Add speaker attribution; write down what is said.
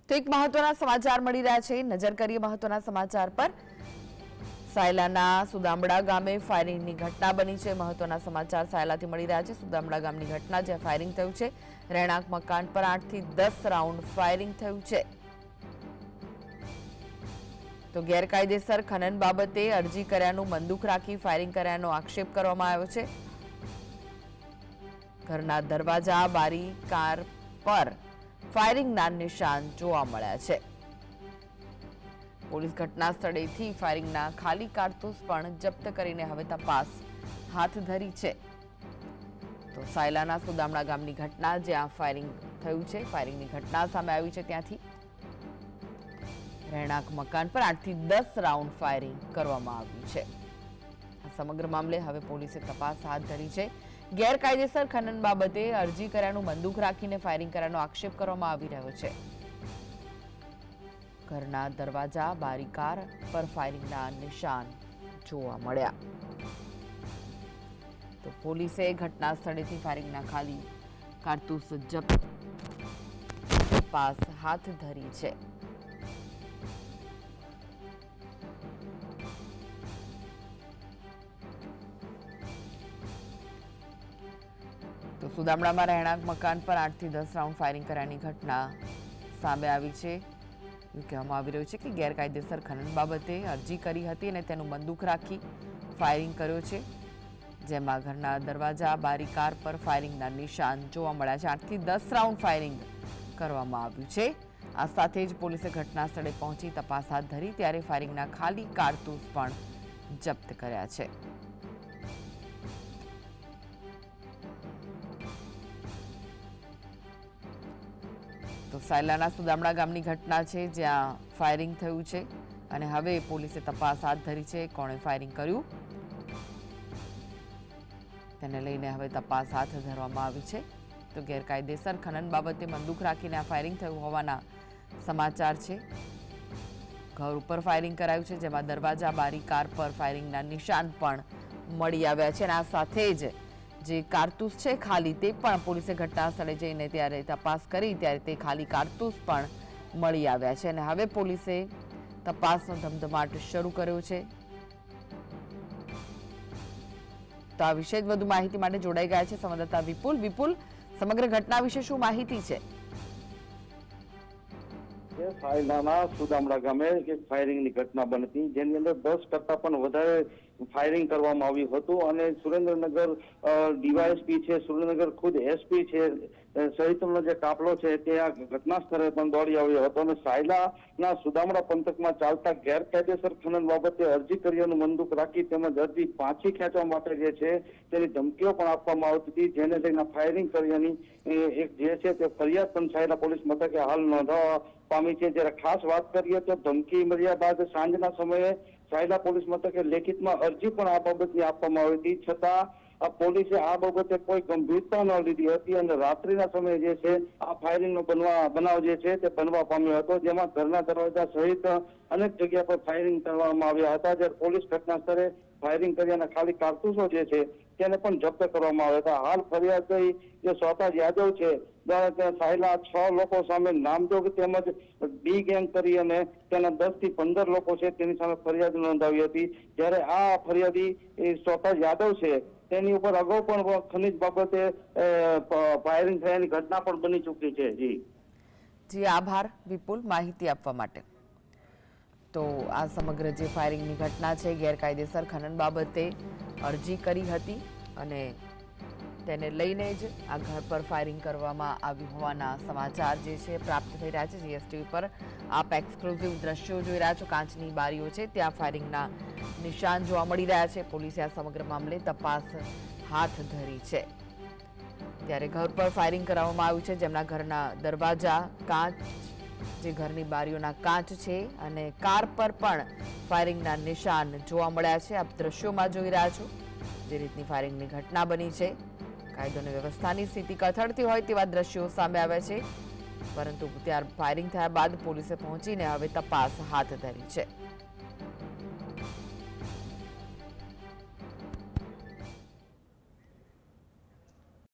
Speaker 1: તો એક મહત્વના સમાચાર મળી રહ્યા છે। નજર કરીએ મહત્વના સમાચાર પર। સાયલાના સુદામડા ગામે ફાયરિંગની ઘટના બની છે। મહત્વના સમાચાર સાયલાથી મળી રહ્યા છે। સુદામડા ગામની ઘટના જ્યાં ફાયરિંગ થયું છે। રહેણાંક મકાન પર 8 થી 10 રાઉન્ડ ફાયરિંગ થયું છે। તો ગેરકાયદેસર ખનન બાબતે અરજી કર્યાનું બંદૂક રાખી ફાયરિંગ કર્યાનો આક્ષેપ કરવામાં આવ્યો છે। ઘરના દરવાજા બારી કાર પર ફાયરિંગના નિશાન જોવા મળ્યા છે। પોલીસ ઘટના સ્થળેથી ફાયરિંગના ખાલી કારતૂસ પણ જપ્ત કરીને હવે તપાસ હાથ ધરી છે। તો સાયલાના સુદામડા ગામની ઘટના જ્યાં ફાયરિંગ થયું છે, ફાયરિંગની ઘટના સામે આવી છે, ત્યાંથી રહેણાંક મકાન પર 8 થી 10 રાઉન્ડ ફાયરિંગ કરવામાં આવ્યું છે। આ સમગ્ર મામલે હવે પોલીસે તપાસ હાથ ધરી છે। ગેરકાયદેસર ખનન બાબતે અરજી કર્યાનું બંદૂક રાખીને ફાયરિંગ કર્યાનો આક્ષેપ કરવામાં આવી રહ્યો છે। ઘરના દરવાજા બારીકાર પર ફાયરિંગના નિશાન જોવા મળ્યા। તો પોલીસે ઘટના સ્થળેથી ફાયરિંગના ખાલી કારતૂસ જપ્ત તપાસ હાથ ધરી છે। તો સુદામડામાં રહેણાંક મકાન પર 8 થી 10 રાઉન્ડ ફાયરિંગ કર્યાની ઘટના સામે આવી છે। એવું કહેવામાં આવી રહ્યું છે કે ગેરકાયદેસર ખનન બાબતે અરજી કરી હતી અને તેનું બંદૂક રાખી ફાયરિંગ કર્યો છે, જેમાં ઘરના દરવાજા બારી કાર પર ફાયરિંગના નિશાન જોવા મળ્યા છે। 8 થી 10 રાઉન્ડ ફાયરિંગ કરવામાં આવ્યું છે। આ સાથે જ પોલીસે ઘટના સ્થળે પહોંચી તપાસ હાથ ધરી ત્યારે ફાયરિંગના ખાલી કારતૂસ પણ જપ્ત કર્યા છે। તો સાયલાના સુદામડા ગામની ઘટના છે જ્યાં ફાયરિંગ થયું છે અને હવે પોલીસે તપાસ હાથ ધરી છે। કોણે ફાયરિંગ કર્યું તેને લઈને હવે તપાસ હાથ ધરવામાં આવી છે। તો ગેરકાયદેસર ખનન બાબતે બંદૂક રાખીને આ ફાયરિંગ થયું હોવાના સમાચાર છે। ઘર ઉપર ફાયરિંગ કરાયું છે, જેમાં દરવાજા બારી કાર પર ફાયરિંગના નિશાન પણ મળી આવ્યા છે અને આ સાથે જ જે કારતૂસ છે ખાલી તે પણ પોલીસે ઘટના સ્થળે જઈને ત્યારે તપાસ કરી ત્યારે તે ખાલી કારતૂસ પણ મળી આવ્યા છે અને હવે પોલીસે તપાસનો ધમધમાટ શરૂ કર્યો છે। તો આ વિશે વધુ માહિતી માટે જોડાઈ ગયા છે સંવાદદાતા વિપુલ। વિપુલ, સમગ્ર ઘટના વિશે શું માહિતી છે?
Speaker 2: સાયલાના સુદામડા ગામે એક ફાયરિંગની ઘટના બની હતી, જેની અંદર 10 કરતા પણ વધારે ફાયરિંગ કરવામાં આવ્યું હતું અને સુરેન્દ્રનગર ડીવાયએસપી છે, સુરેન્દ્રનગર ખુદ એસપી છે સહિતનો જે કાફલો છે તે આ ઘટના સ્થળે પણ દોડી આવ્યો હતો અને સાયલાના સુદામડા પંથકમાં ચાલતા ગેરકાયદેસર ખનન બાબતે અરજી કર્યાનું બંદૂક રાખી તેમજ અરજી પાછી ખેંચવા માટે જે છે તેની ધમકીઓ પણ આપવામાં આવતી હતી, જેને લઈને ફાયરિંગ કર્યાની એક જે છે તે ફરિયાદ પણ સાયલા પોલીસ મથકે હાલ નોંધવા પામી છે। જ્યારે ખાસ વાત કરીએ તો ધમકી મળ્યા બાદ સાંજના સમયે સાયલા પોલીસ મથકે લેખિતમાં અરજી પણ આ બાબતની આપવામાં આવી હતી, છતાં પોલીસે આ બાબતે કોઈ ગંભીરતા ન લીધી હતી અને રાત્રિના સમયે જે છે આ ફાયરિંગનો બનાવ જે છે તે બનવા પામ્યો હતો, જેમાં ઘરના દરવાજા સહિત અનેક જગ્યા પર ફાયરિંગ કરવામાં આવ્યા હતા। જ્યારે પોલીસ ઘટના સ્થળે ફાયરિંગ કર્યાના ખાલી કારતૂસો જે છે તેને પણ જપ્ત કરવામાં આવ્યા હતા। હાલ ફરિયાદી જે સોતાજ યાદવ છે સાયલા 6 લોકો સામે નામજોગ તેમજ ડી ગેંગ કરી અને તેના 10 થી 15 લોકો છે તેની સામે ફરિયાદ નોંધાવી હતી। જ્યારે આ ફરિયાદી સોતાજ યાદવ છે તેની ઉપર અગાઉ પણ ખનીજ બાબતે ફાયરિંગ થયાની ઘટના પણ બની ચૂકી છે।
Speaker 1: જી આભાર વિપુલ માહિતી આપવા માટે। તો આ સમગ્ર જે ફાયરિંગની ઘટના છે ગેરકાયદેસર ખનન બાબતે અરજી કરી હતી અને તેને લઈને જ આ ઘર પર ફાયરિંગ કરવામાં આવ્યું હોવાના સમાચાર જે છે પ્રાપ્ત થઈ રહ્યા છે। જીએસટીવી પર આપ એક્સક્લુઝિવ દ્રશ્યો જોઈ રહ્યા છો। કાચની બારીઓ છે ત્યાં ફાયરિંગના નિશાન જોવા મળી રહ્યા છે। પોલીસે આ સમગ્ર મામલે તપાસ હાથ ધરી છે। ત્યારે ઘર પર ફાયરિંગ કરવામાં આવ્યું છે, જેમના ઘરના દરવાજા કાચ જે ઘરની બારીઓના કાચ છે અને કાર પર પણ ફાયરિંગના નિશાન જોવા મળ્યા છે। આપ દ્રશ્યોમાં જોઈ રહ્યા છો જે રીતની ફાયરિંગની ઘટના બની છે। કાયદો અને વ્યવસ્થાની સ્થિતિ કથળતી હોય તેવા દ્રશ્યો સામે આવ્યા છે, પરંતુ ફાયરિંગ થયા બાદ પોલીસે પહોંચીને હવે તપાસ હાથ ધરી છે।